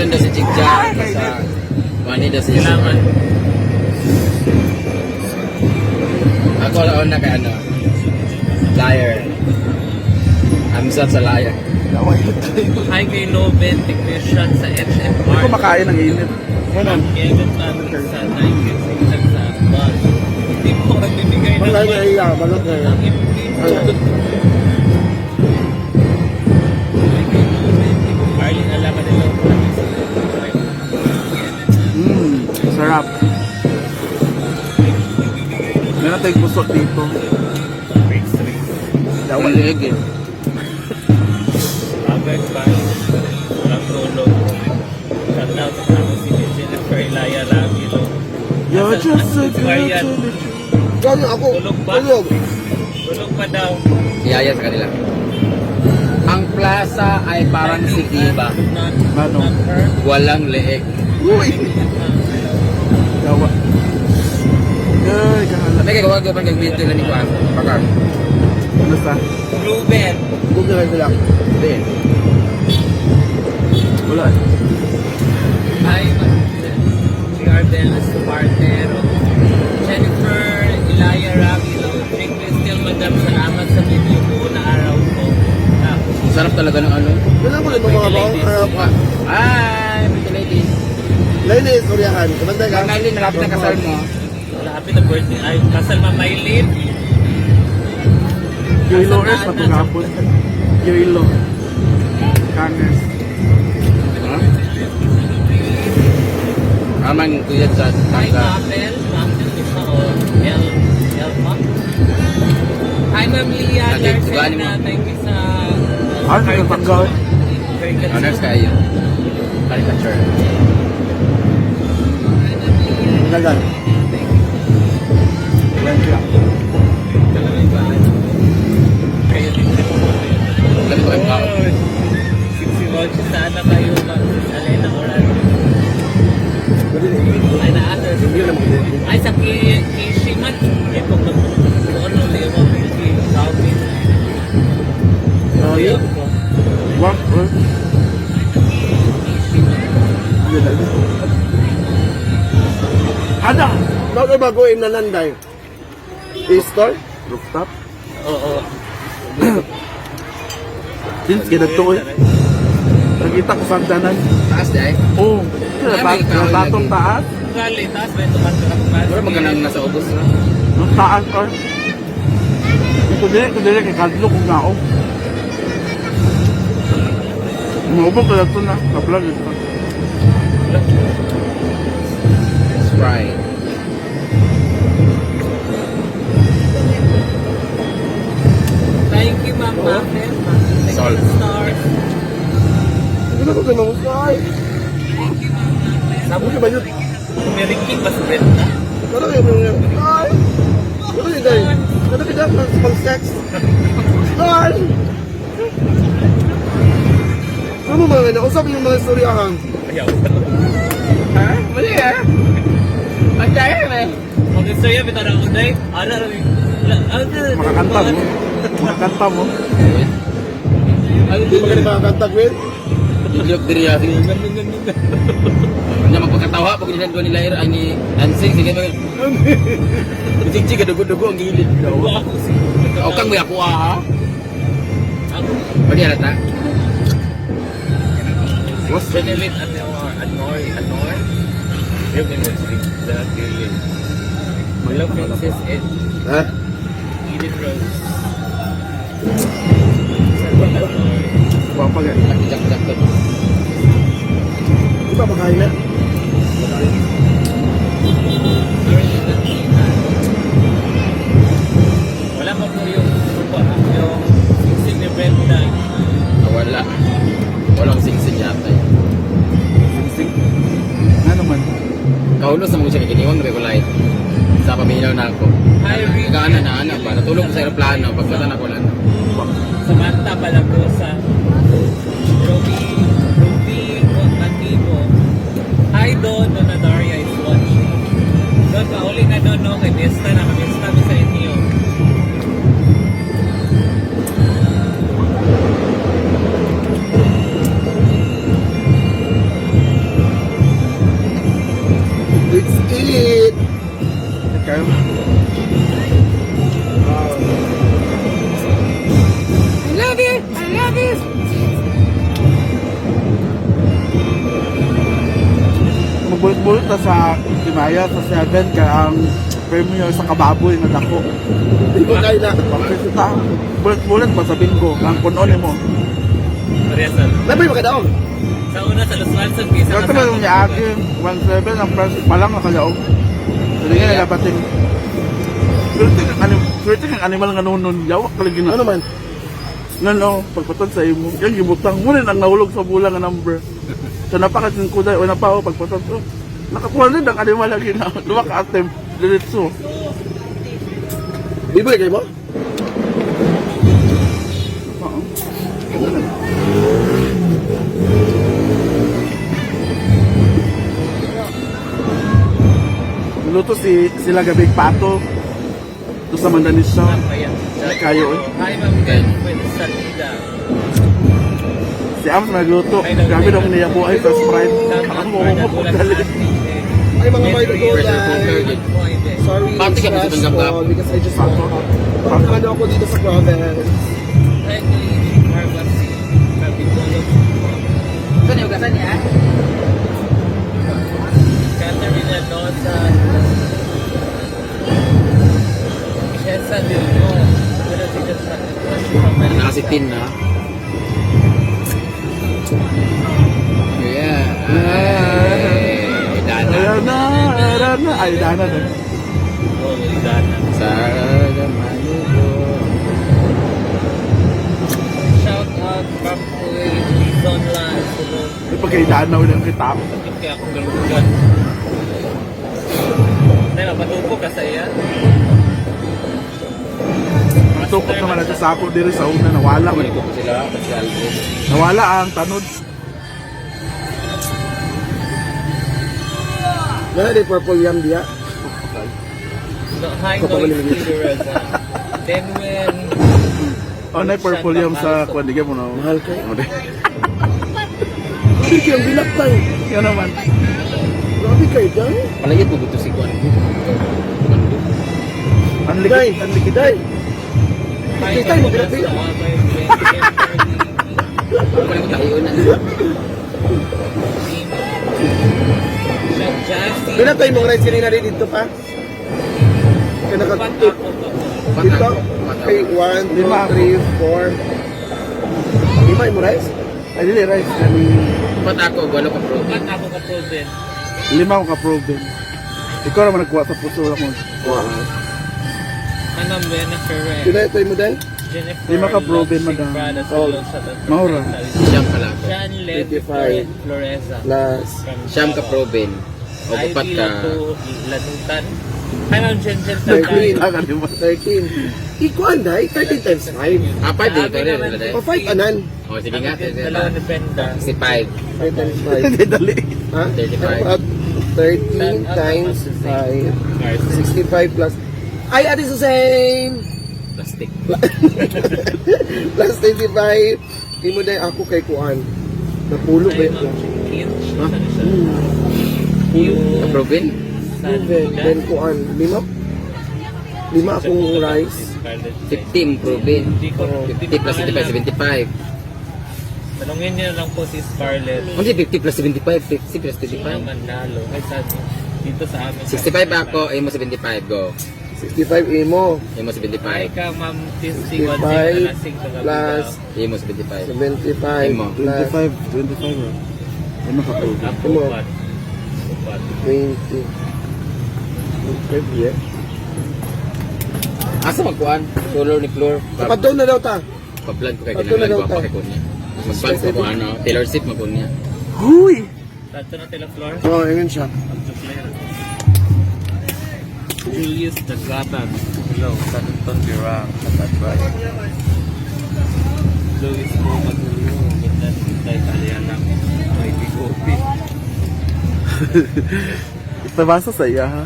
Congratulations daw si Chikja. Sa money daw si Salamat. Ako lang na kay ano. Liar. I'm such a liar. Hi kay Loben, technician sa Hindi HMR. ko makain ng init. Ganun. Kevin Patrick sa 956 sa bus. Hindi po nagbibigay ng Malay na iya, balot na iya. ang MP. Arling, alam ka nila. Sarap. Meron tayong pusot dito. Ang liig eh. Agad ba? Walang tulog. Shout out sa ako si Jennifer Ilaya Ravilo. You're just so good Marian, to me. Gano'n ako. tulog ba? Tulog. Tulog pa daw. Iyaya sa kanila. Ang plaza ay parang si Iba. Ano? Walang leeg. Uy! Gawa. Ay, kahala. Sabi kay kawag pa kag-video na ni Juan. Bakar. Ano sa? Ruben. Google na sila. Hindi. Wala. Hi, si Ardel Espartero. Jennifer Ilaya Ravilo. Thank you still, madam. Salamat sa video ko na araw ko. Sarap talaga ng ano. Wala mo rin mga bang. Ay, pretty ladies. Lain na istoryahan. Kamantay ka. Ang Nailin, malapit na kasal mo. Happy the birthday. Ay, kasal Mamaylin. Yoilo es patungapon. Yoilo. Kanes. Amang kuya sa Hi, tangga. Mapel. Mapel isa o Elma. Hi, Ma'am Lia. Okay, tugaan mo. Thank you sa... Ano yung pagkaw? Honors kayo. Caricature. Nagal. Wala siya. Ganito kayo kao. Siksi sana kayo mag-alay na oras. Ay, na-atter. Ay, sa Kishiman. Ito ko. Doon mo liyo mo. Southeast. Oh, yeah. What? Ada! Bago baguhin na nanday. Easter? Rooftop? Oo. Since kinagtuloy. Nakita ko sa danan. Taas di ay. Oo. May tao Tatong lagi. taas. Gali, taas ba ito man? Pero magandang nasa ubos na. Ang taas or. Kudiri kay Kadlo kung nao. Umubog ka ito na. Kaplag ito. Sprite. Thank you, Ma'am Mapel. Thank Sol. you, stars. Ano ko ganun? Ay! Sabi Ano ba yun? Kumiriking ba sa benta? Ano kayo mga... Ay! Ano yun day? Ano ka dyan? Pang-sex? Ay! Ano mo mga ganyan? Kung sabi yung mga istoryahan? Ayaw. Ha? Mali ah. Ang kaya na eh. Mag-istorya, bitaw na ako, day. Ano, Makakanta mo. Makakanta mo. Hindi mo ganun makakantag, Will? Ilyok diri ya. Nya magpakatawa pag inilan ko nila ay ni Ansing sige ba. Cicik dugo-dugo ang gilid. Ako si... O kang may ako ah. Ako. Pwede halata. Was Benelit Anor. Yung speak that Gilid. Hello, Princess Ed. Ha? Edith Rose. Papagat. Jak-jak to. Di ba makain na? Wala pa po yung sing ni Brenda. Wala. Walang sing-sing yata. Sing-sing. Ano man? Kaulo sa mga siya kiniwang na may kulay. Sa paminaw na ako. Hi, Rita. Nagana na ana ba? Natulog ko sa aeroplano. Pagkata na ko lang. Samantha Palagosa. Ruby Contativo. Hi, Don. Donna Daria is watching. Don, kauli na Don, no? Kay Besta na. Kabista ko sa inyo. bilis! Magbulit-bulit na sa Timaya sa 7 kaya ang premiere sa kababoy nga dako. Hindi ko kaya na. Pagkita, bulit-bulit pa sa bingo. Ang kunon mo. Pariasan. Nabay ba ka daw? Sa una sa Los Alson, kisa Kaya naman yung niagi, 1.7 ang price pa lang nakalaog. Hindi nga nalabating. Swerte kang animal nga nunon. Yawak kalagi na. Ano man? Nga no, pagpatod sa imo. Yung gibutang mo rin ang nahulog sa bulang nga number. So napakasin ko dahil, o napaho pagpatod. Oh, nakakuha rin ang animal lagi na. Luwa ka atem. Diretso. Bibigay kayo mo? Oo. Luto sila gabing pato. Ito sa Mandanisyo. Kayo eh. Hi, Ma'am Ken. With salida. Si Ams nagluto. Grabe daw niya buhay sa Sprite. Ako mo mo galit. Ay, mga may gulay. Sorry, Pati ka pa sa stressful tanggap-gap. because I just woke up. Parang ano ako dito sa province. Saan yung gasan niya? Caterina Nosa. Shesa Dilmo. Pero dito sa Nakasitin na. Yeah. Dana. Ayan na. Ay, dana na. Sa Manilo. Shout out from Luzon lang. May pagkaidanaw ng kita. Kaya akong galugan. Dahil matupo ka sa iya. Tukot naman natin sa ako diri sa una. Nawala. Balik ko sila kasi Alvin. Nawala ang tanod. Wala din purple yam diya. No, high noise figures. Then when Oh, na purple yam sa kwandigay mo na. Mahal kayo. Ano di? Grabe kayo, binaktan. Yan naman. Grabe kayo dyan. Palagi po buto si Kwan. Ang Day, likit. ang likiday. Kita mo, grabe. Ako lang tayo na. Kailan tayo mong rice kanina rin dito pa? Kaya nakatutut. Dito? Okay, 1, 2, 3, 4. Lima yung rice? Ay, dili, rice. Ba't ako, gano'n ka pro? Ba't ako ka-proven? 5 ko ka-proven. Ikaw naman nagkuha sa puso lang mo. Wow. Ano ba na Ferrer? Kailan tayo mo dahil? Jennifer Di maka-proven, madam. Oh. Maura. Siyam ka lang. Sean Lev 55. Floreza. Plus. Siyam ka proben. O upat Ivy ka. Lato Lanutan. Hi, Ma'am Jen 13. Tagal mo. 13. Ikuan dahil, 13 times 5. Apat dito rin. wala din. O 5 anan. O sige nga. Dalawa ni Brenda. 65. 5 times 5. Hindi, dali. Ha? 35. 13 times 5. 65 plus. Ay, Ate Susan! Plastic. Plus 25. Di mo dahil ako kay Kuan. Napulog ba yun? Ha? You Proben? Then Kuan. Lima akong rice. 15 proben. 50 plus 75, 75. Tanungin niyo lang po si Scarlett. Ano si 50 plus 75? 50 plus Sino 25? Manalo? Ay, sa dito sa amin. 65 ako, ay mo 75, go. 65 imo. Ay mo Ay 75. ka, Ma'am Tisti, 65 plus Ay mo 75. 75 Imo. plus 25. Ano ka-proven? Ako, Imo. upat. Upat. 20. Okay, yeah. Asa magkuhan? Color ni Flor. Kapag na daw ta. Pa-vlog ko kay Patuloy kinahanglan daw ko tayo. pa kay kunya. Mag-fans ko ano, Taylor Swift mag kunya. Huy! Tato na tila Flor. Oo, yun siya. Julius Dagatan. Hello, Santon Birang. Katatbay. Luis po Magulio. Ganda kita Italian lang. May bigopi. Ipabasa sa iya ha.